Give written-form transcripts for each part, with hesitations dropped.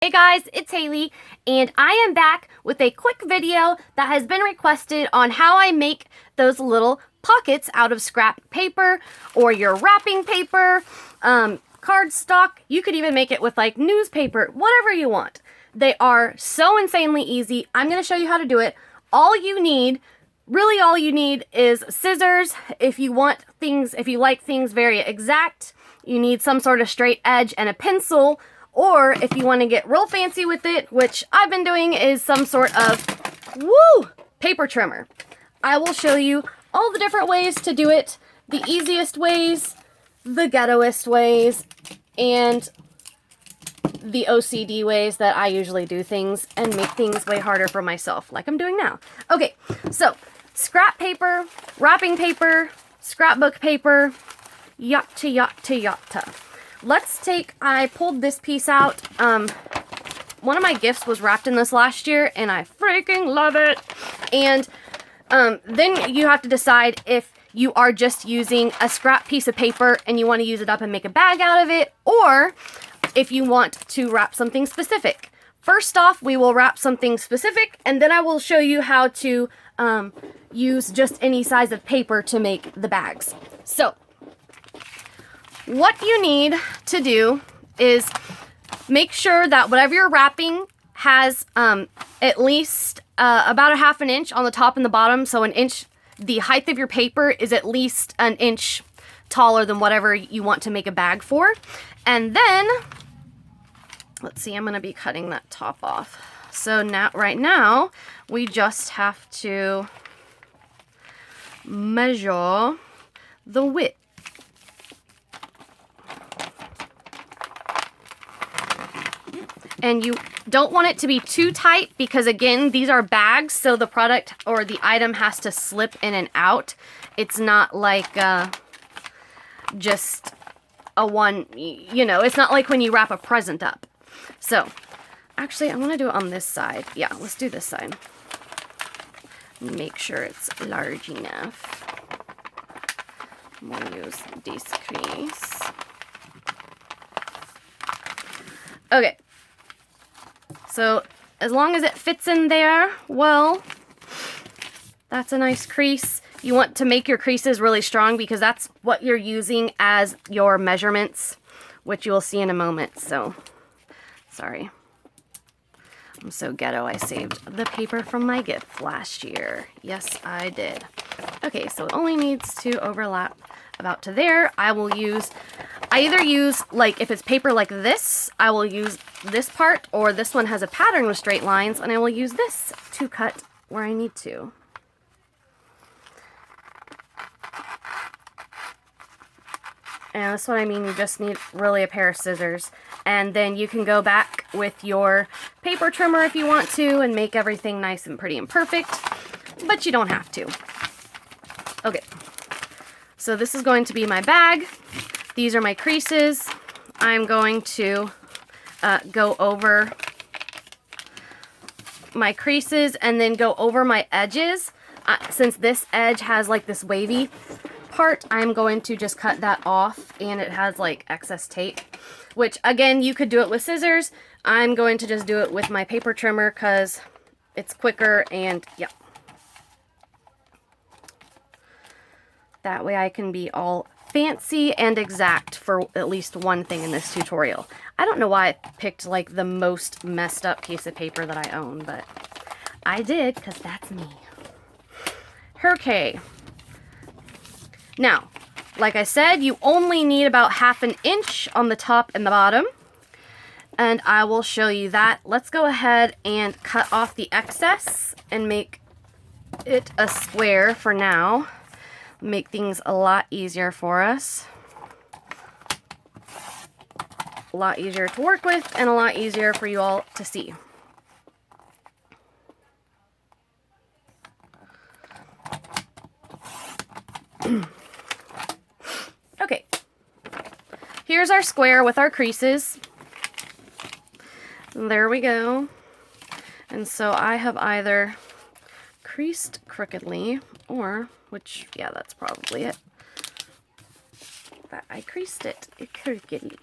Hey guys, it's Haley, and I am back with a quick video that has been requested on how I make those little pockets out of scrap paper or your wrapping paper, cardstock. You could even make it with like newspaper, whatever you want. They are so insanely easy. I'm going to show you how to do it. Really all you need is scissors. If you like things very exact, you need some sort of straight edge and a pencil. Or if you want to get real fancy with it, which I've been doing, is some sort of, paper trimmer. I will show you all the different ways to do it, the easiest ways, the ghettoest ways, and the OCD ways that I usually do things and make things way harder for myself, like I'm doing now. Okay, so scrap paper, wrapping paper, scrapbook paper, yatta, yatta, yatta. I pulled this piece out. One of my gifts was wrapped in this last year, and I freaking love it. And then you have to decide if you are just using a scrap piece of paper and you want to use it up and make a bag out of it, or if you want to wrap something specific. First off, we will wrap something specific, and then I will show you how to use just any size of paper to make the bags. So, what you need to do is make sure that whatever you're wrapping has at least about a ½ inch on the top and the bottom. So an inch, the height of your paper is at least an inch taller than whatever you want to make a bag for. And then, let's see, I'm going to be cutting that top off. So right now, we just have to measure the width. And you don't want it to be too tight because, again, these are bags, so the product or the item has to slip in and out. It's not like just a one, it's not like when you wrap a present up. So, actually, I'm going to do it on this side. Yeah, let's do this side. Make sure it's large enough. We'll use this crease. Okay. So, as long as it fits in there, well, that's a nice crease. You want to make your creases really strong because that's what you're using as your measurements, which you will see in a moment. So, sorry. I'm so ghetto, I saved the paper from my gift last year. Yes, I did. Okay, so it only needs to overlap about to there. I either use, like, if it's paper like this, I will use this part, or this one has a pattern with straight lines, and I will use this to cut where I need to. And that's what I mean, you just need really a pair of scissors. And then you can go back with your paper trimmer if you want to and make everything nice and pretty and perfect, but you don't have to. Okay, so this is going to be my bag. These are my creases. I'm going to go over my creases and then go over my edges. Since this edge has like this wavy part, I'm going to just cut that off, and it has like excess tape, which again, you could do it with scissors. I'm going to just do it with my paper trimmer because it's quicker, and yeah. That way I can be all fancy and exact for at least one thing in this tutorial. I don't know why I picked like the most messed up piece of paper that I own, but I did because that's me. Okay. Now, like I said, you only need about ½ inch on the top and the bottom, and I will show you that. Let's go ahead and cut off the excess and make it a square for now. Make things a lot easier for us. A lot easier to work with and a lot easier for you all to see. Okay. Here's our square with our creases. There we go. And so I have either creased crookedly or, which, yeah, that's probably it. That I creased it crookedly.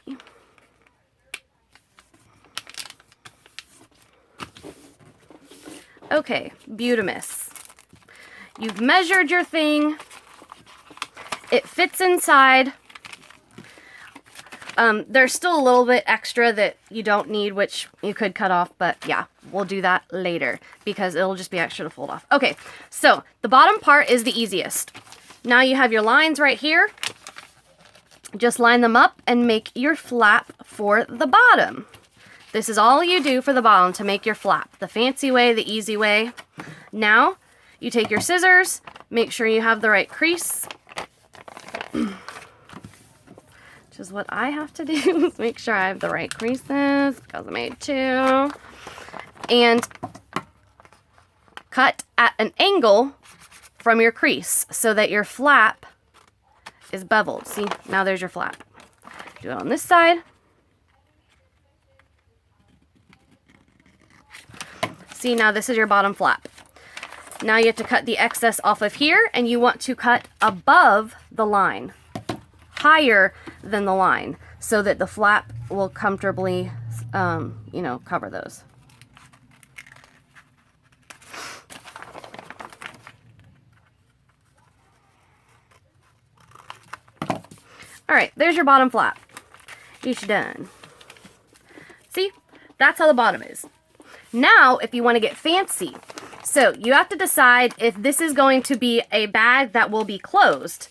Okay, Beautimus. You've measured your thing. It fits inside. There's still a little bit extra that you don't need, which you could cut off, but yeah, we'll do that later because it'll just be extra to fold off. Okay, so the bottom part is the easiest. Now you have your lines right here. Just line them up and make your flap for the bottom. This is all you do for the bottom to make your flap. The fancy way, the easy way. Now, you take your scissors, make sure you have the right crease. Which is what I have to do, is make sure I have the right creases, because I made two. And cut at an angle from your crease so that your flap is beveled. See, now there's your flap. Do it on this side. See, now this is your bottom flap. Now you have to cut the excess off of here, and you want to cut above the line, higher than the line, so that the flap will comfortably, you know, cover those. All right, there's your bottom flap. Each done. See, that's how the bottom is. Now, if you want to get fancy, so you have to decide if this is going to be a bag that will be closed,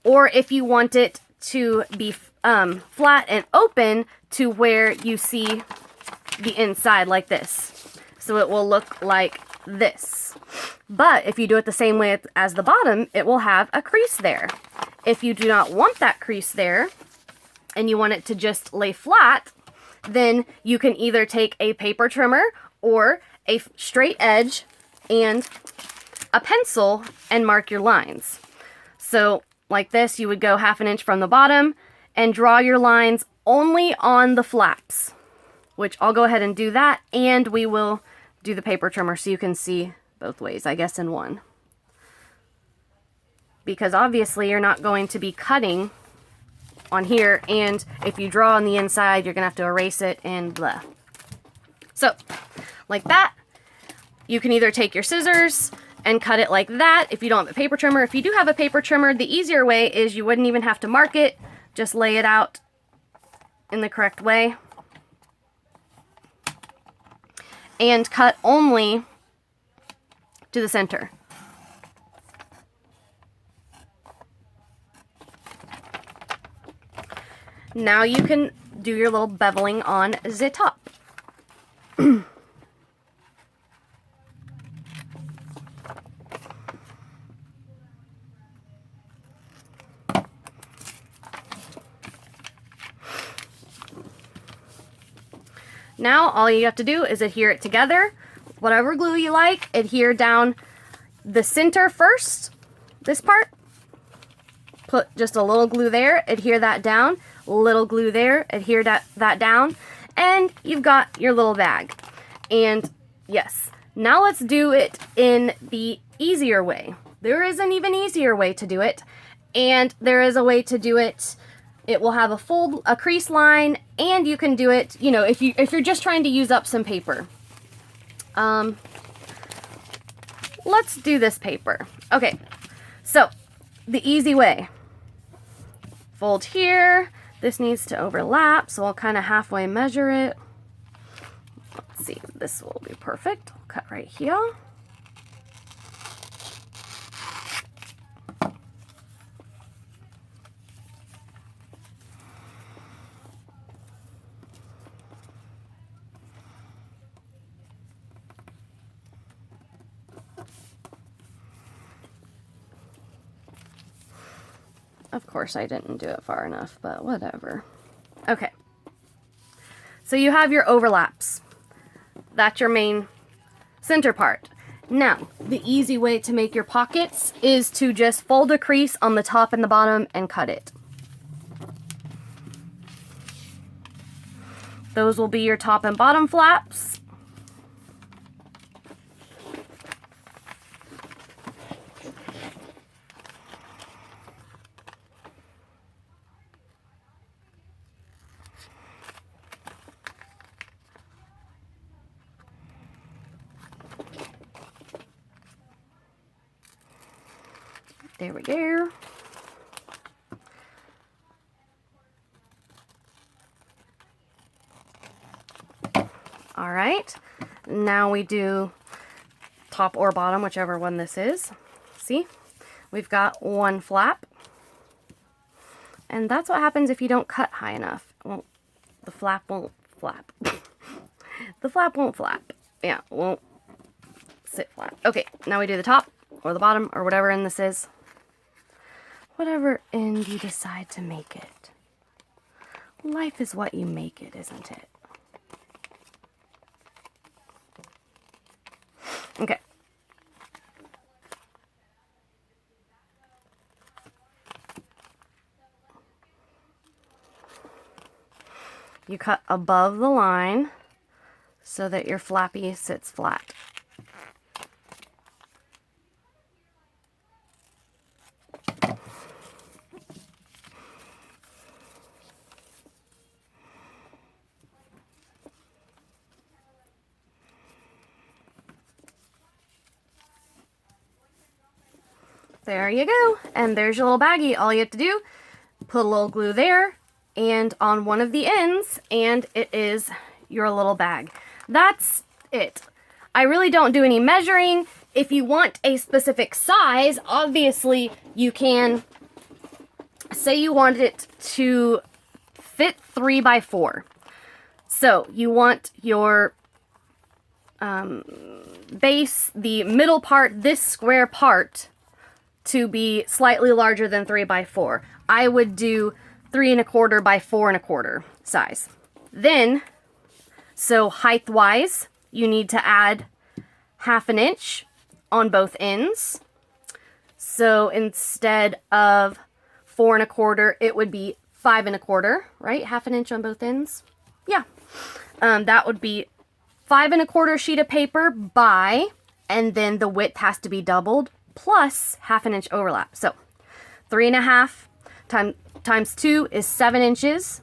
or if you want it to be flat and open to where you see the inside like this. So it will look like this. But if you do it the same way as the bottom, it will have a crease there. If you do not want that crease there, and you want it to just lay flat, then you can either take a paper trimmer or a straight edge and a pencil and mark your lines. So like this, you would go 1/2 inch from the bottom and draw your lines only on the flaps, which I'll go ahead and do that, and we will do the paper trimmer so you can see both ways, I guess, in one. Because obviously you're not going to be cutting on here, and if you draw on the inside, you're gonna have to erase it and blah. So, like that, you can either take your scissors and cut it like that if you don't have a paper trimmer. If you do have a paper trimmer, the easier way is you wouldn't even have to mark it, just lay it out in the correct way. And cut only to the center. Now you can do your little beveling on the top. Now all you have to do is adhere it together. Whatever glue you like, adhere down the center first, this part. Put just a little glue there, adhere that down, little glue there, adhere that down, and you've got your little bag. And yes, now let's do it in the easier way. There is an even easier way to do it, and there is a way to do it. It will have a crease line, and you can do it, you know, if you're just trying to use up some paper. Let's do this paper. Okay, so the easy way. Fold here. This needs to overlap, so I'll kind of halfway measure it. Let's see, this will be perfect. I'll cut right here. Of course, I didn't do it far enough, but whatever. Okay. So you have your overlaps. That's your main center part. Now, the easy way to make your pockets is to just fold a crease on the top and the bottom and cut it. Those will be your top and bottom flaps. There we go. All right, now we do top or bottom, whichever one this is. See, we've got one flap, and that's what happens if you don't cut high enough. Well, the flap won't flap. The flap won't flap. Yeah, won't sit flat. Okay, now we do the top or the bottom or whatever end this is. Whatever end you decide to make it. Life is what you make it, isn't it? Okay. You cut above the line so that your flappy sits flat. There you go. And there's your little baggie. All you have to do, put a little glue there and on one of the ends, and it is your little bag. That's it. I really don't do any measuring. If you want a specific size, obviously you can say you want it to fit 3 by 4. So you want your base, the middle part, this square part, to be slightly larger than 3 by 4. I would do 3 1/4 by 4 1/4 size. Then, so height wise, you need to add 1/2 inch on both ends. So instead of 4 1/4, it would be 5 1/4, right? 1/2 inch on both ends. Yeah. That would be 5 1/4 sheet of paper by, and then the width has to be doubled, plus 1/2 inch overlap. So 3 1/2 times 2 is 7 inches,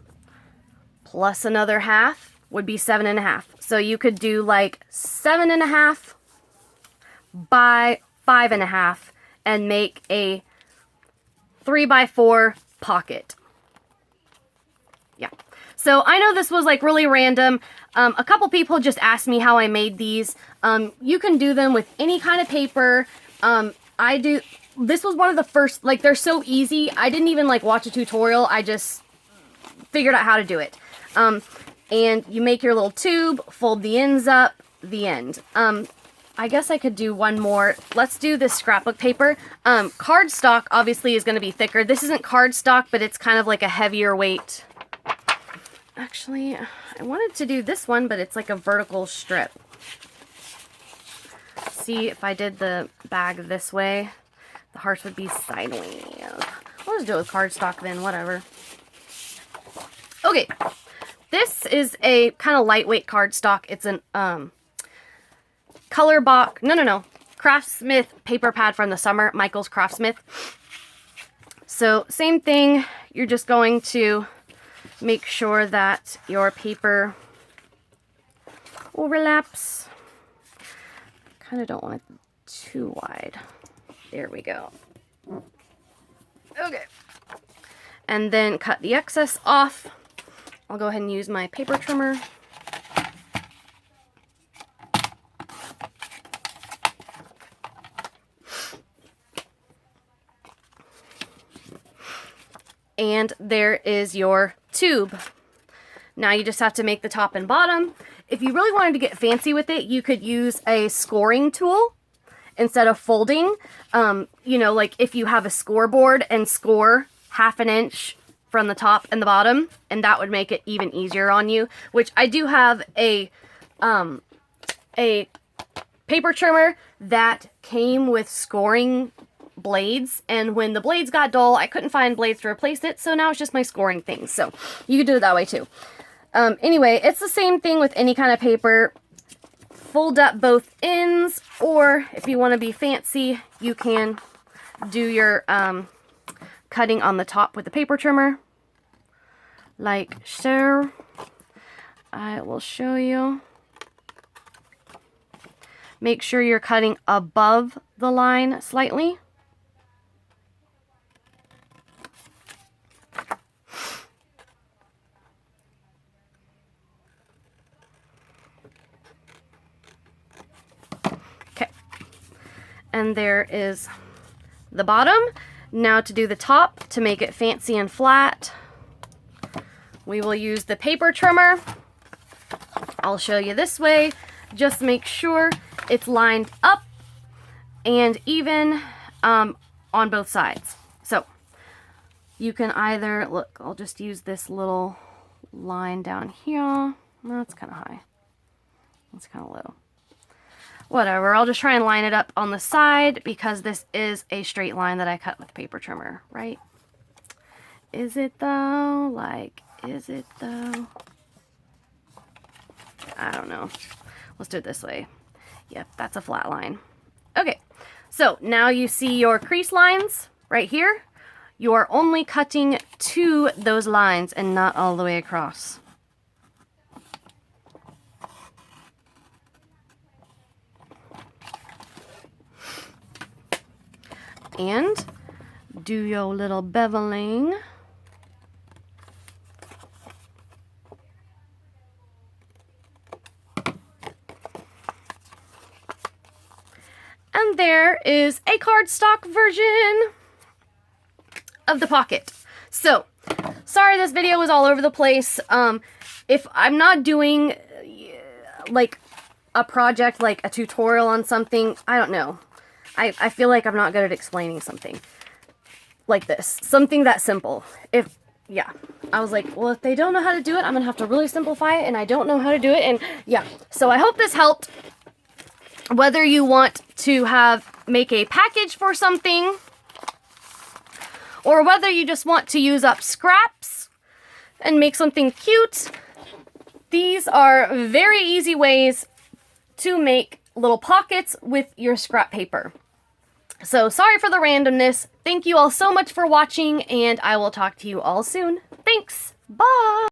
plus another half would be 7 1/2. So you could do like 7 1/2 by 5 1/2 and make a 3 by 4 pocket. Yeah. So I know this was like really random. A couple people just asked me how I made these. You can do them with any kind of paper. This was one of the first, like, they're so easy. I didn't even like watch a tutorial. I just figured out how to do it. And you make your little tube, fold the ends up, the end. I guess I could do one more. Let's do this scrapbook paper. Cardstock obviously is going to be thicker. This isn't cardstock, but it's kind of like a heavier weight. Actually, I wanted to do this one, but it's like a vertical strip. See, if I did the bag this way, the hearts would be sideways. I'll just do it with cardstock then, whatever. Okay, this is a kind of lightweight cardstock. It's an color box. No. Craftsmith paper pad from the summer. Michael's Craftsmith. So same thing. You're just going to make sure that your paper overlaps. Kind of don't want it too wide. There we go. Okay. And then cut the excess off. I'll go ahead and use my paper trimmer. And there is your tube. Now you just have to make the top and bottom. If you really wanted to get fancy with it, you could use a scoring tool instead of folding. You know, like if you have a scoreboard and score 1/2 inch from the top and the bottom, and that would make it even easier on you. Which I do have a paper trimmer that came with scoring blades, and when the blades got dull, I couldn't find blades to replace it, so now it's just my scoring thing. So you could do it that way too. Anyway, it's the same thing with any kind of paper. Fold up both ends, or if you want to be fancy, you can do your cutting on the top with the paper trimmer, like so. I will show you. Make sure you're cutting above the line slightly. And there is the bottom. Now to do the top, to make it fancy and flat, we will use the paper trimmer. I'll show you this way. Just make sure it's lined up and even on both sides. So you can either, look, I'll just use this little line down here. That's kind of high. That's kind of low. Whatever, I'll just try and line it up on the side because this is a straight line that I cut with paper trimmer, right? Is it though? Like, is it though? I don't know. Let's do it this way. Yep, that's a flat line. Okay, so now you see your crease lines right here. You are only cutting to those lines and not all the way across. And do your little beveling. And there is a cardstock version of the pocket. So, sorry this video was all over the place. If I'm not doing like a project, like a tutorial on something, I don't know. I feel like I'm not good at explaining something like this. Something that simple. Yeah. I was like, well, if they don't know how to do it, I'm going to have to really simplify it, and I don't know how to do it, and yeah. So I hope this helped. Whether you want to make a package for something, or whether you just want to use up scraps and make something cute, these are very easy ways to make little pockets with your scrap paper. So sorry for the randomness. Thank you all so much for watching, and I will talk to you all soon. Thanks. Bye.